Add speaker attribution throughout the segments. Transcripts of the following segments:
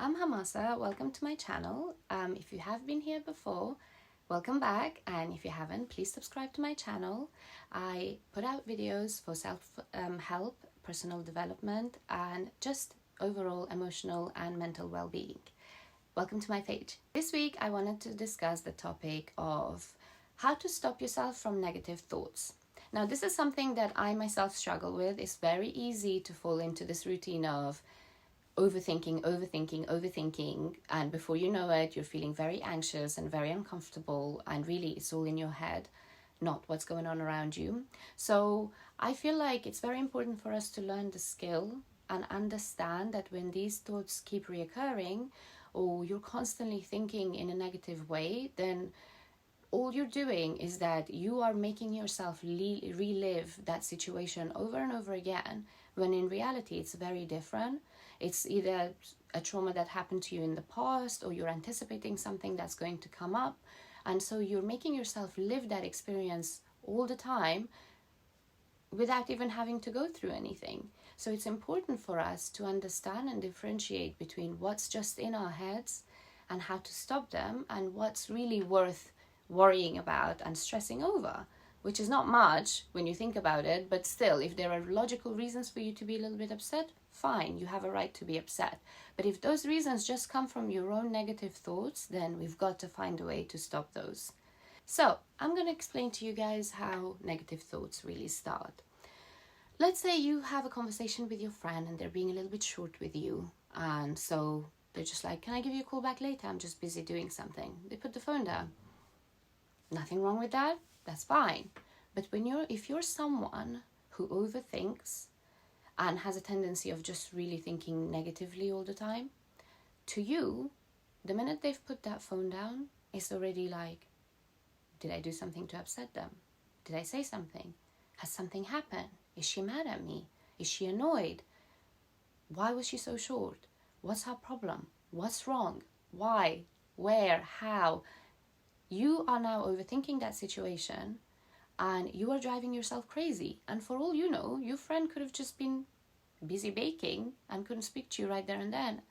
Speaker 1: I'm Hamasa. Welcome to my channel. If you have been here before, welcome back. And if you haven't, please subscribe to my channel. I put out videos for self-help, personal development, and just overall emotional and mental well-being. Welcome to my page. This week, I wanted to discuss the topic of how to stop yourself from negative thoughts. Now, this is something that I myself struggle with. It's very easy to fall into this routine of overthinking, and before you know it, you're feeling very anxious and very uncomfortable, and really it's all in your head, not what's going on around you. So I feel like it's very important for us to learn the skill and understand that when these thoughts keep reoccurring, or you're constantly thinking in a negative way, then all you're doing is that you are making yourself relive that situation over and over again, when in reality it's very different. It's either a trauma that happened to you in the past, or you're anticipating something that's going to come up. And so you're making yourself live that experience all the time without even having to go through anything. So it's important for us to understand and differentiate between what's just in our heads and how to stop them, and what's really worth worrying about and stressing over, which is not much when you think about it, but still, if there are logical reasons for you to be a little bit upset, fine, you have a right to be upset. But if those reasons just come from your own negative thoughts, then we've got to find a way to stop those. So I'm going to explain to you guys how negative thoughts really start. Let's say you have a conversation with your friend and they're being a little bit short with you, and so they're just like, can I give you a call back later? I'm just busy doing something. They put the phone down. Nothing wrong with that. That's fine. But if you're someone who overthinks and has a tendency of just really thinking negatively all the time, to you, the minute they've put that phone down, it's already like, did I do something to upset them? Did I say something? Has something happened? Is she mad at me? Is she annoyed? Why was she so short? What's her problem? What's wrong? Why? Where? How? You are now overthinking that situation, and you are driving yourself crazy. And for all you know, your friend could have just been busy baking and couldn't speak to you right there and then.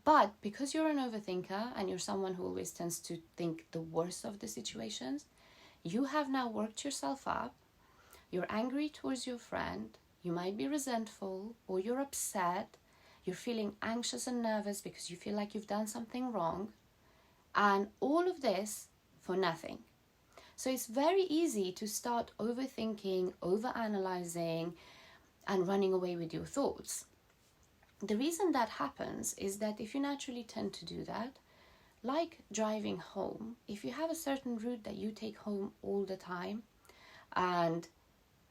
Speaker 1: But because you're an overthinker and you're someone who always tends to think the worst of the situations, you have now worked yourself up. You're angry towards your friend. You might be resentful, or you're upset. You're feeling anxious and nervous because you feel like you've done something wrong. And all of this for nothing. So it's very easy to start overthinking, overanalyzing, and running away with your thoughts. The reason that happens is that if you naturally tend to do that, like driving home, if you have a certain route that you take home all the time, and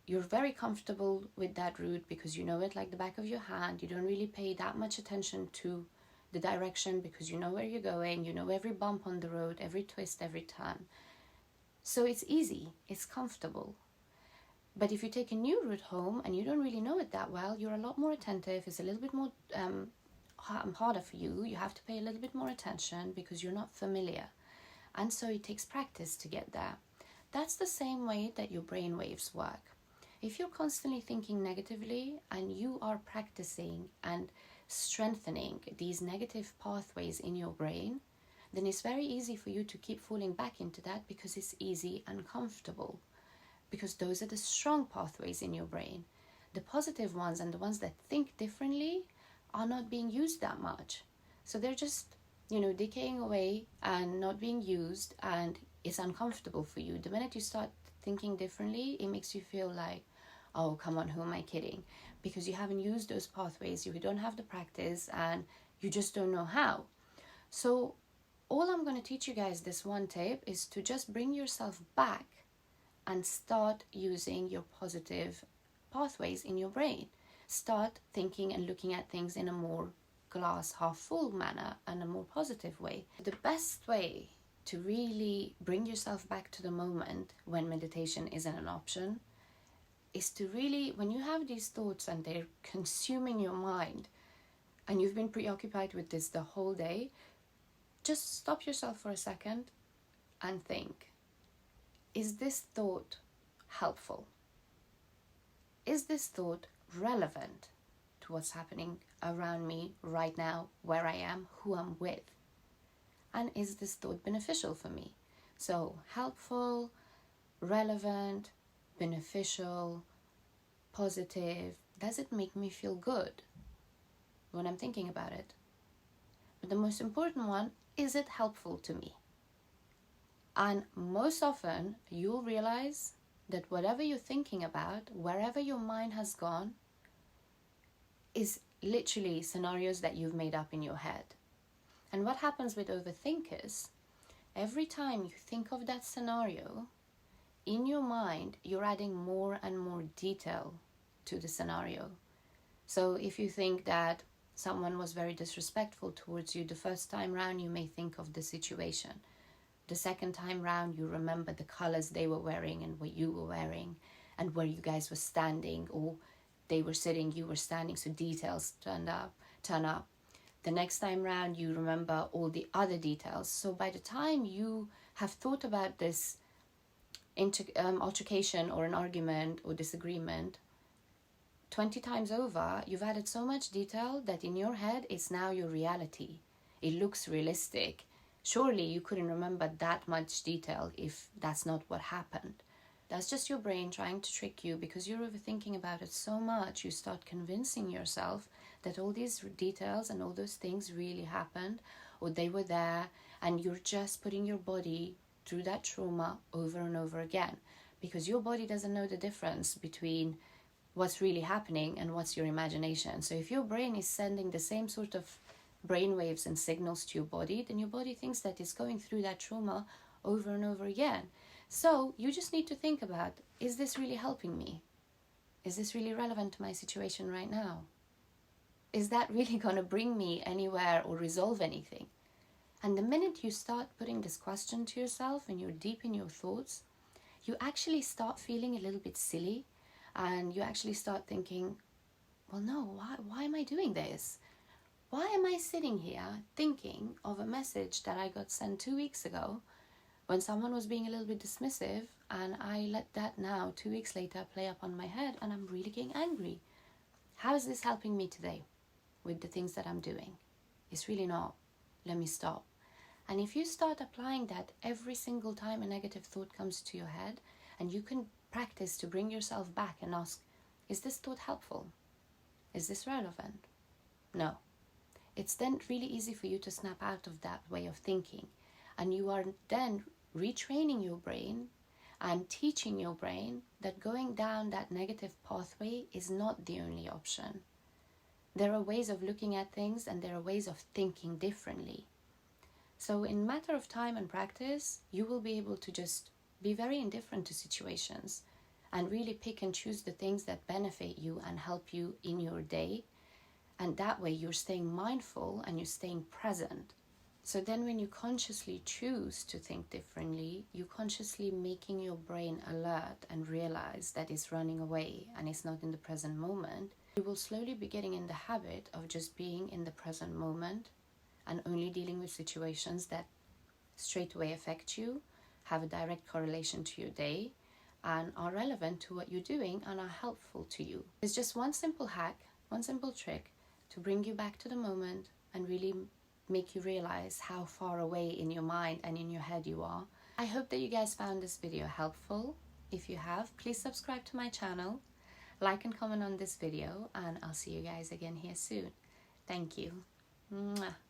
Speaker 1: you're very comfortable with that route because you know it like the back of your hand, you don't really pay that much attention to the direction because you know where you're going, you know every bump on the road, every twist, every turn. So it's easy, it's comfortable. But if you take a new route home and you don't really know it that well, you're a lot more attentive. It's a little bit more harder for you. You have to pay a little bit more attention because you're not familiar. And so it takes practice to get there. That's the same way that your brain waves work. If you're constantly thinking negatively and you are practicing and strengthening these negative pathways in your brain, then it's very easy for you to keep falling back into that because it's easy and comfortable. Because those are the strong pathways in your brain. The positive ones and the ones that think differently are not being used that much. So they're just, decaying away and not being used, and it's uncomfortable for you. The minute you start thinking differently, it makes you feel like, oh, come on, who am I kidding? Because you haven't used those pathways, you don't have the practice, and you just don't know how. So all I'm going to teach you guys, this one tip, is to just bring yourself back and start using your positive pathways in your brain. Start thinking and looking at things in a more glass half full manner and a more positive way. The best way to really bring yourself back to the moment when meditation isn't an option is to really, when you have these thoughts and they're consuming your mind and you've been preoccupied with this the whole day, just stop yourself for a second and think, is this thought helpful? Is this thought relevant to to what's happening around me right now, where I am, who I'm with. And is this thought beneficial for me? So helpful, relevant, beneficial, positive. Does it make me feel good when I'm thinking about it? But the most important one, is it helpful to me? And most often you'll realize that whatever you're thinking about, wherever your mind has gone, is literally scenarios that you've made up in your head. And what happens with overthinkers, every time you think of that scenario, in your mind, you're adding more and more detail to the scenario. So if you think that someone was very disrespectful towards you the first time round, you may think of the situation. The second time round, you remember the colors they were wearing and what you were wearing and where you guys were standing, or they were sitting, you were standing, so details turn up. The next time round, you remember all the other details. So by the time you have thought about this altercation or an argument or disagreement 20 times over, you've added so much detail that in your head, it's now your reality. It looks realistic. Surely you couldn't remember that much detail if that's not what happened. That's just your brain trying to trick you, because you're overthinking about it so much. You start convincing yourself that all these details and all those things really happened, or they were there, and you're just putting your body through that trauma over and over again, because your body doesn't know the difference between what's really happening and what's your imagination. So if your brain is sending the same sort of brain waves and signals to your body, then your body thinks that it's going through that trauma over and over again. So you just need to think about, is this really helping me? Is this really relevant to my situation right now? Is that really going to bring me anywhere or resolve anything? And the minute you start putting this question to yourself and you're deep in your thoughts, you actually start feeling a little bit silly, and you actually start thinking, well, no, why am I doing this? Why am I sitting here thinking of a message that I got sent 2 weeks ago when someone was being a little bit dismissive, and I let that now 2 weeks later play up on my head, and I'm really getting angry? How is this helping me today with the things that I'm doing? It's really not. Let me stop. And if you start applying that every single time a negative thought comes to your head, and you can practice to bring yourself back and ask, is this thought helpful? Is this relevant? No. It's then really easy for you to snap out of that way of thinking. And you are then retraining your brain and teaching your brain that going down that negative pathway is not the only option. There are ways of looking at things, and there are ways of thinking differently. So in matter of time and practice, you will be able to just be very indifferent to situations and really pick and choose the things that benefit you and help you in your day. And that way you're staying mindful and you're staying present. So then when you consciously choose to think differently, you're consciously making your brain alert and realize that it's running away and it's not in the present moment. You will slowly be getting in the habit of just being in the present moment and only dealing with situations that straight away affect you, have a direct correlation to your day, and are relevant to what you're doing and are helpful to you. It's just one simple hack, one simple trick to bring you back to the moment and really make you realize how far away in your mind and in your head you are. I hope that you guys found this video helpful. If you have, please subscribe to my channel, like and comment on this video, and I'll see you guys again here soon. Thank you. Mwah.